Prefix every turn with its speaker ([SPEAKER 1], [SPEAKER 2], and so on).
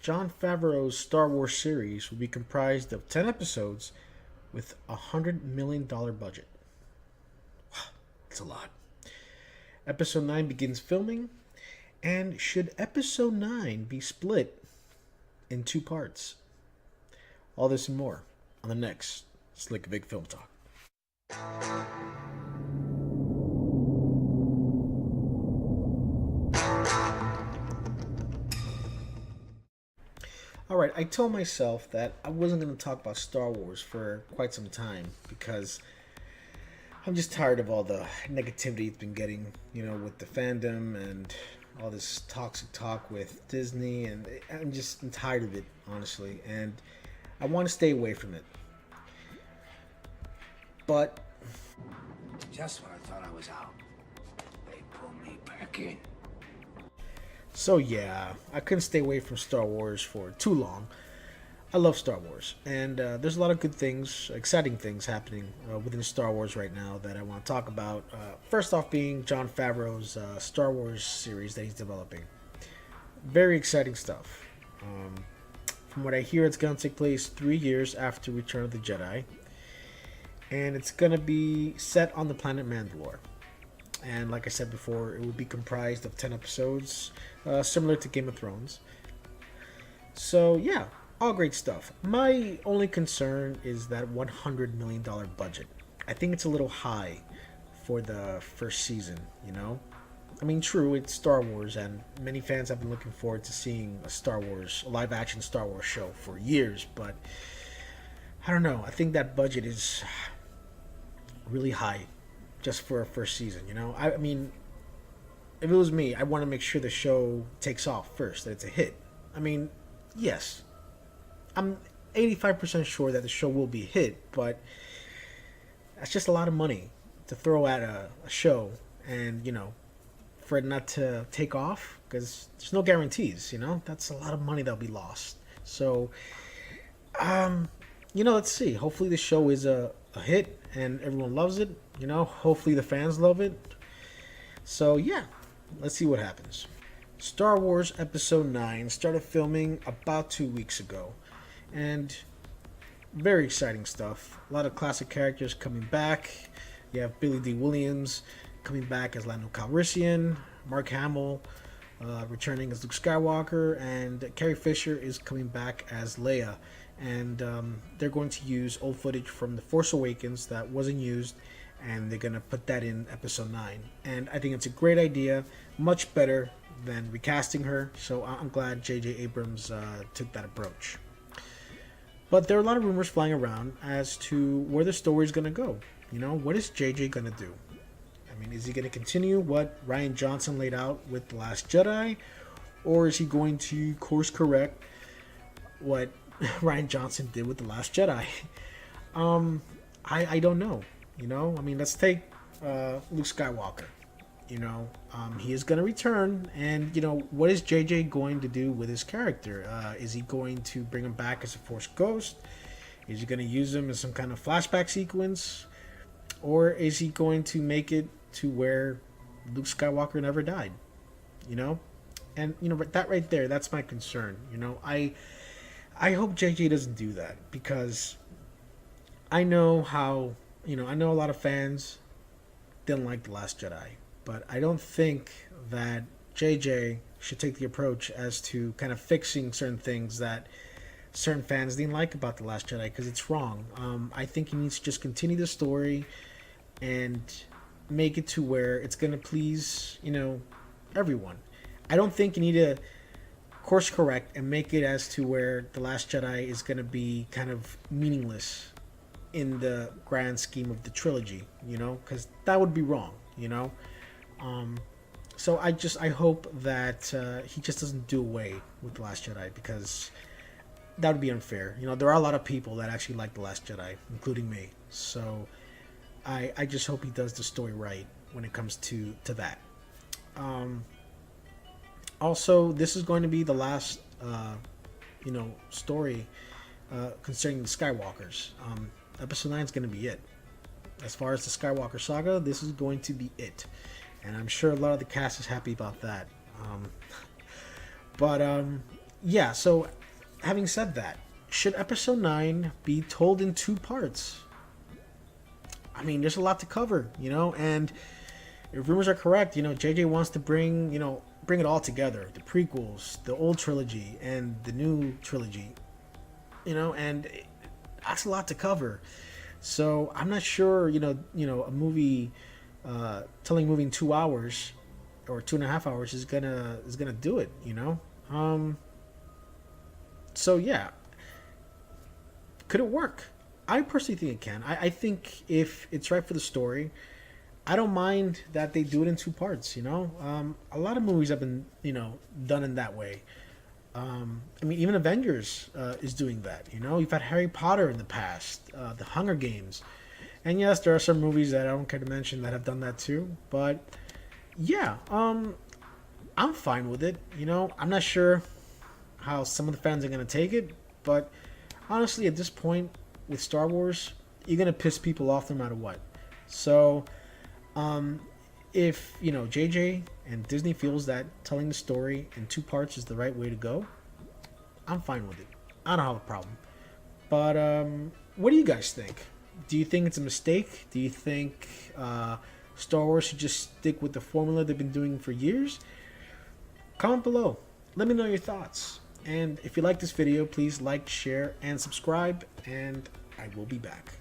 [SPEAKER 1] Jon Favreau's Star Wars series will be comprised of 10 episodes with a $100 million budget. That's a lot. Episode 9 begins filming, and should Episode 9 be split in two parts? All this and more on the next Slic Vic Film Talk. Alright, I told myself that I wasn't going to talk about Star Wars for quite some time because I'm just tired of all the negativity it's been getting, with the fandom and all this toxic talk with Disney, and I'm tired of it, honestly, and I want to stay away from it. But
[SPEAKER 2] just when I thought I was out, they pulled me back in.
[SPEAKER 1] So yeah, I couldn't stay away from Star Wars for too long. I love Star Wars, and there's a lot of good things, exciting things happening within Star Wars right now that I want to talk about. First off being Jon Favreau's Star Wars series that he's developing. Very exciting stuff. From what I hear, it's going to take place 3 years after Return of the Jedi, and it's going to be set on the planet Mandalore. And like I said before, it will be comprised of 10 episodes, similar to Game of Thrones. So yeah, all great stuff. My only concern is that $100 million budget. I think it's a little high for the first season, I mean, true, it's Star Wars, and many fans have been looking forward to seeing a live-action Star Wars show for years, but I don't know. I think that budget is really high just for a first season, I mean, if it was me, I want to make sure the show takes off first, that it's a hit. I mean, yes, I'm 85% sure that the show will be a hit, but that's just a lot of money to throw at a show, and, for it not to take off, because there's no guarantees, that's a lot of money that'll be lost. So, let's see. Hopefully the show is a hit and everyone loves it. Hopefully the fans love it. So yeah, let's see what happens. Star Wars Episode 9 started filming about 2 weeks ago, and very exciting stuff. A lot of classic characters coming back. You have Billy D. Williams coming back as Lando Calrissian, Mark Hamill returning as Luke Skywalker, and Carrie Fisher is coming back as Leia. And they're going to use old footage from The Force Awakens that wasn't used, and they're going to put that in Episode 9. And I think it's a great idea, much better than recasting her, so I'm glad J.J. Abrams took that approach. But there are a lot of rumors flying around as to where the story is going to go. What is J.J. going to do? I mean, is he going to continue what Rian Johnson laid out with The Last Jedi, or is he going to course correct what Rian Johnson did with The Last Jedi? I don't know. I mean, let's take Luke Skywalker. He is going to return, and what is JJ going to do with his character? Is he going to bring him back as a Force ghost? Is he going to use him in some kind of flashback sequence, or is he going to make it to where Luke Skywalker never died? And that right there, that's my concern. I hope JJ doesn't do that, because I know how, I know a lot of fans didn't like The Last Jedi, but I don't think that JJ should take the approach as to kind of fixing certain things that certain fans didn't like about The Last Jedi, because it's wrong. I think he needs to just continue the story and make it to where it's going to please, everyone. I don't think you need to course correct and make it as to where The Last Jedi is going to be kind of meaningless in the grand scheme of the trilogy, because that would be wrong, so I hope that he just doesn't do away with The Last Jedi, because that would be unfair. There are a lot of people that actually like The Last Jedi, including me, so I just hope he does the story right when it comes to that. Also, this is going to be the last, story concerning the Skywalkers. Episode 9 is going to be it. As far as the Skywalker saga, this is going to be it. And I'm sure a lot of the cast is happy about that. But yeah, so having said that, should episode 9 be told in 2 parts? I mean, there's a lot to cover, and if rumors are correct, JJ wants to bring it all together, the prequels, the old trilogy, and the new trilogy, and that's a lot to cover. So I'm not sure, a movie telling movie in 2 hours or 2.5 hours is gonna do it, So yeah, could it work? I personally think it can. I think if it's right for the story, I don't mind that they do it in 2 parts. A lot of movies have been done in that way. I mean, even Avengers is doing that. You've had Harry Potter in the past, the Hunger Games, and yes, there are some movies that I don't care to mention that have done that too. But yeah, I'm fine with it. I'm not sure how some of the fans are gonna take it, but honestly, at this point with Star Wars, you're gonna piss people off no matter what. So, if JJ and Disney feels that telling the story in 2 parts is the right way to go, I'm fine with it. I don't have a problem. But what do you guys think? Do you think it's a mistake? Do you think Star Wars should just stick with the formula they've been doing for years? Comment below. Let me know your thoughts. And if you like this video, please like, share, and subscribe. And I will be back.